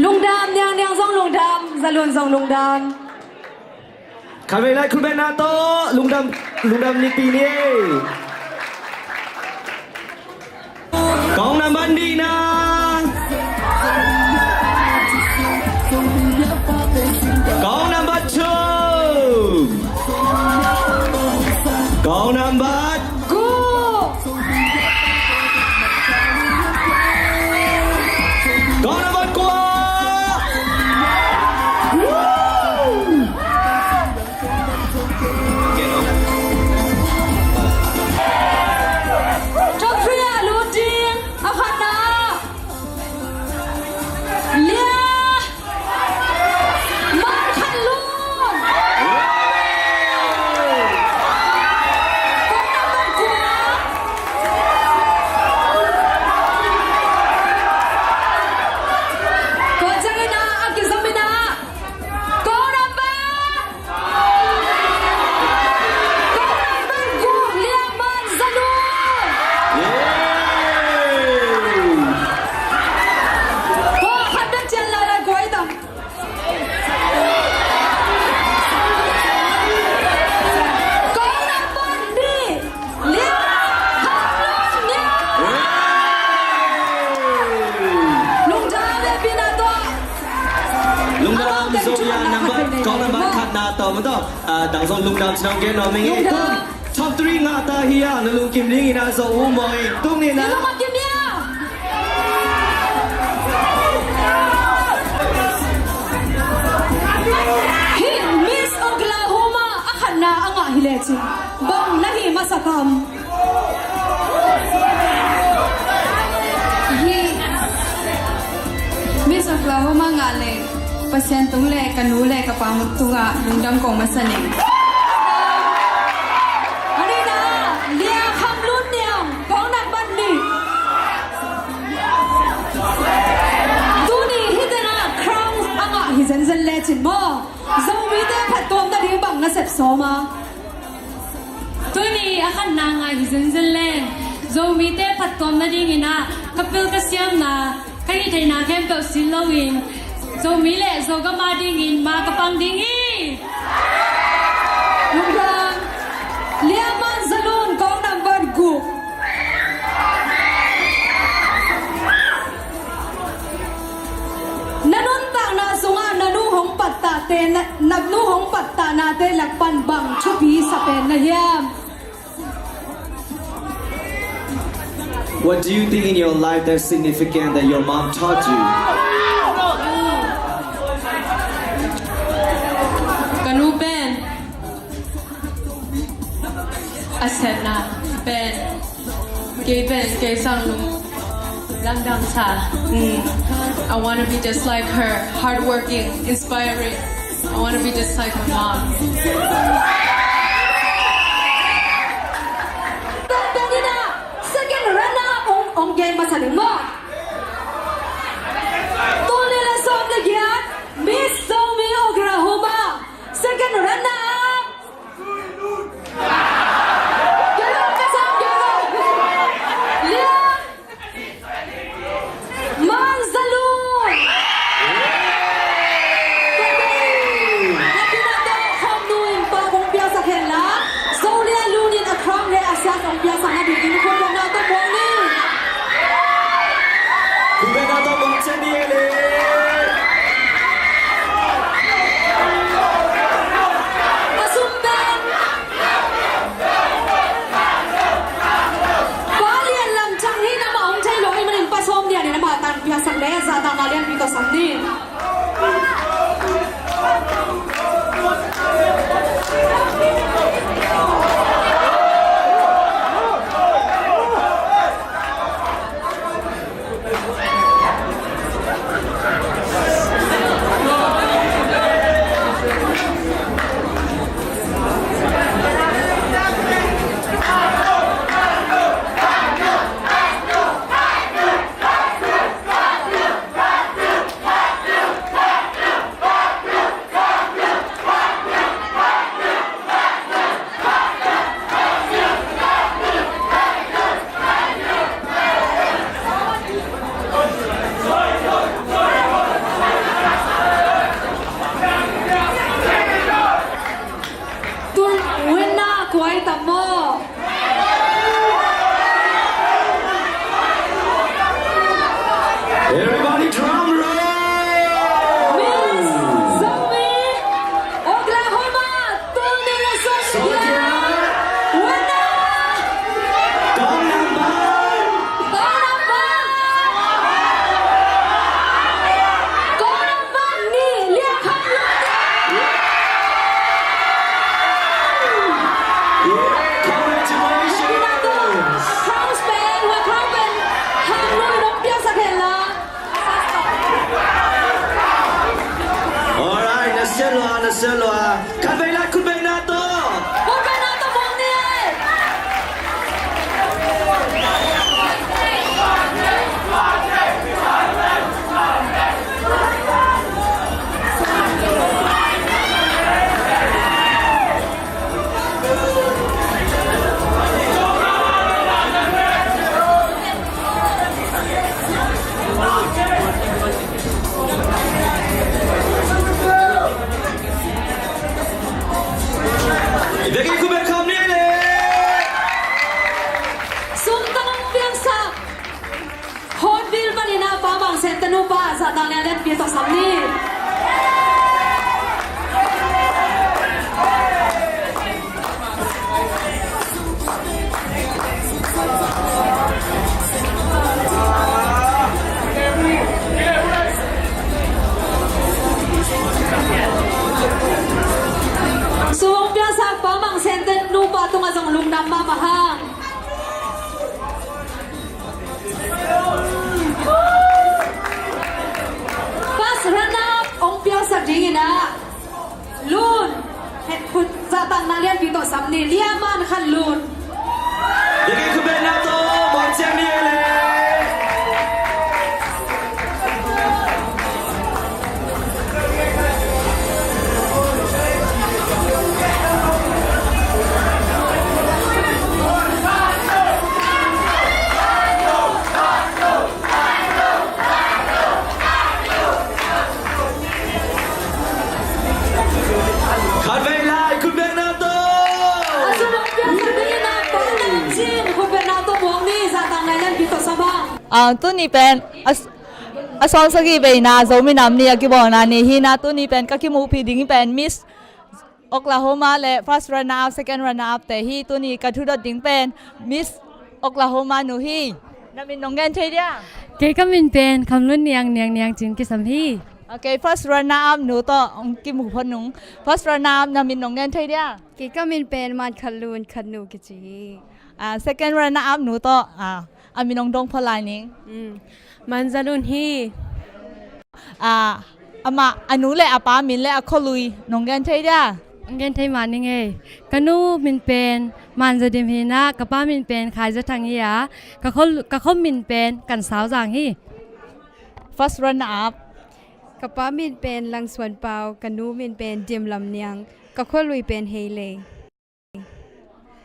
ลุงดำยังส่งลุงดำจะลุนส่งลุงดำขันไปเลยคุณเบนนาโตลุงดำนี่ปีนี้กองน้ำบันดีนะกองน้ำบัดชูกองน้ำบัดกูกองน้ำบัดกัวจบเพื่อลูจิงอาคานาเลียมันขันลูกกองน้ำมันกัวก็จะกินนะอากิซามินะกองน้ำมันกูเลียมันซาลูโอ้ขันดักเจนลาลาก้อยตังกองน้ำมันดีเลียฮัลโหลเนี่ยลุงดาเวบินาโตลุงดำโซยานัมบัดกองน้ำบัดขัดนาต่อมันต้องดังส่งลุงดำชนะเกนนอมิงเองท็อป3งาตาเฮียนลุงกิมลิงนะโซอูมอยตุ้งนี่นะ ลุงมากินเนี่ยฮิมิสโอกลาโฮมาอาขันนาอ่างฮิเลจิบังนาฮิมาสกามฮิมิสโอกลาโฮมางาเลเปอร์เซ็นต์ตุงเลกันนูเลกับปามุตุงะลุงดำกองมาสนิงอันนี้นะเลียคำรุ่นเดียวกองนักบันนี่ดูนี่ฮิตนะครั้งอ่างฮิเซนเซนเลจินบ่โซมีเตผัดตัวมันดีบังนะเสพโซมาตัวนี้อาคันนางไงที่เซนเซนเล่นโซมีเต้ผัดตัวมาดีงี้นะกับเปิลกระเซียมนะใครที่นาแค่เปิลซิลลวินโซมีเล่โซก็มาดีงี้มากระปังดีงี้ลุงดำเลียมันซาลูนกองนักบันกูนันุนต่างนาสุงานันุหงปัตตาเตนนับนุหงปัตตานาเตลักปันบังชุบีสเปนนะเฮียม What do you think in your life that's significant that your mom taught you? กันนูเป็นอาเซนาเป็นเกย์เป็นเกย์สังลุงลังดังชาI want to be just like her hardworking inspiring I want to be just like her mom เป็นนี่นะ second runner องเกมมาสลิมบ่ตัวนี้ละสอบเลยยัดมิสโซมีโอกลาโฮมา second runner เกลกระซังเกลเลียมันซาลูZolia lunin akram le asas ang biasa nga di ko na to morning ไว้ตะโม Everybody drum roll! Miss Zomi Oklahoma ตัวนี้ละโซเฟีย winner กองนำบ้าน กองน้ำมันนี่เรียกคำลุกเดียว Congratulations! พี่นาตัวคราวสเปนว่าคราวเป็นทางลุยน้องเปียสักเห็นละ Alright, naselwa. Kabela kubena to. ว่าเป็นนาตัวมองนี่ Dagi kuben kamni le. ซุมตั้งเปียงสักฮอนวิลปานินาปาบังเซนตนูปาสะตางเล่นเปียตอสัมนี Suwong piasa pamang senten nupa tunga zong lungnam mamahang. Pas ranap ong piasa dingina. Lun. Het put zatang nalian bito samni liaman khan lun. Dagi kubena to. Bonjang ni le. Kabela kubena to. Suwong piasa dingina panang jing kupena to buang ni zatang nalian bito sabang. ตัวนี้เป็นสอนสกีไปนาโซมินามนี่กี่บอกนานี่ฮีนาตัวนี้เป็นก็คิมูพีดิ้งเป็นมิสโอคลาโฮมาและ first runner up second runner up แต่ฮีตัวนี้ก็ทุดดิ้งเป็นมิสโอคลาโฮมาหนูฮีนั่นเป็นน้องแกนเทีย เกก็มินเป็นคำรุ่นเนียงจินกิสัมพี่ โอเค first runner up หนูต่อกิมูพนุง first runner up นั่นเป็นน้องแกนเทีย กิก็มินเป็นมันขันลูนขันนูกิจี second runner up หนูต่ออามีน้องดงพลายนิง มันจะรุ่นฮี อามาอนุและอาป้ามินและอาคลุยน้องแกนเทีย อังเกนไทยมานี่ไงกนูมินเป็นมันจะดิมฮีนะกะป้ามินเป็นขายจะทางฮียกะเขามินเป็นกันสาวจางฮี first runner up กะป้ามินเป็นลังสวนเปากันนูมินเป็นเดียมลำเนียงกะข้อลุยเป็นเฮเล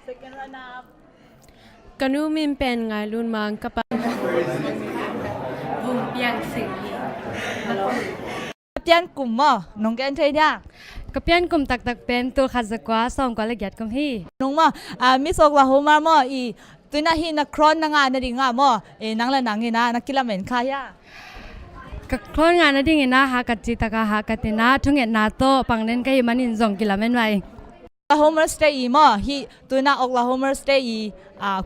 second runner up กนูมินเป็นไงรุ่นมังกะป้าบุ้งเปียงสิงฮี เตียนกลุ่มมั้น้องแกนเทีย กะเปียนกลุ่มตักเป็นตัวขัดสกว่าส่องกว่าละเอียดกุมฮี nung ma Miss Oklahoma mo I tuina hi na kron na nga na ri nga mo nang la nang ina na kilamen kaya กะคล้อนงานนะดิ่งนะหากัดจิตกะหากัดตินะทุ่งเอ็ดนาโตปังเล่นก็ยิมันอินส่งกิลาเมนไว้ Oklahoma State I mo hi tuina Oklahoma State I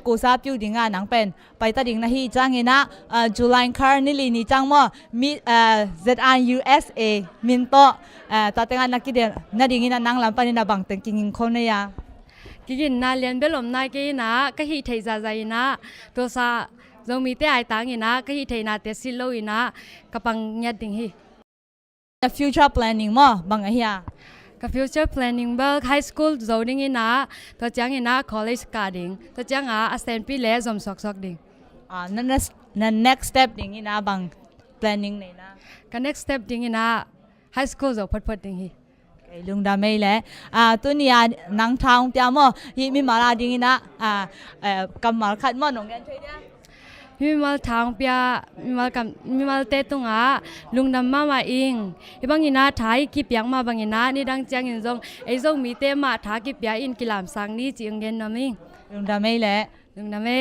ko sa pyu ding nga nang pen pai ta ding na hi chang ina July car ni li ni chang mo mi ZRUSA min to ta tenga na ki de na ding ina nang lam pa ni na bang teng king khon na ya กินนาเลียนเบลมนายกีนะก็ฮีเทใจนะตัวซาเรามีแต่ไอตังนะก็ฮีเทนาเตสิโลนะกะปังยัดดิ่งฮี future planning mo bang ahia กับ future planning เบล high school โซดิ่งนะตัวจังนะ college กาดิ่งตัวจังassistant ปีเล่ซอมซอกดิ่ง นั่น next step ding ina bang planning nei na ก็ next step ดิ่งนะ high school โซพัดดิ่งฮี ลุงดาไม่แหละตัวนี้นังทางเตียมอฮิมีมาลาดิงินะกำมาขัดมอหนองแกนช่วยเนี่ย มีมาทางเปียมีมาเตตุงอ่ะลุงดำมาอิงไอ้บางอินาถ่ายกิบยังมาบางอินานี่ดังจังอินซงไอ้ซงมีเตมาถ่ายกิบยาอินกิลามสังนี่จิงเกนนามิง ลุงดำไม่แหละ ลุงดำเอ้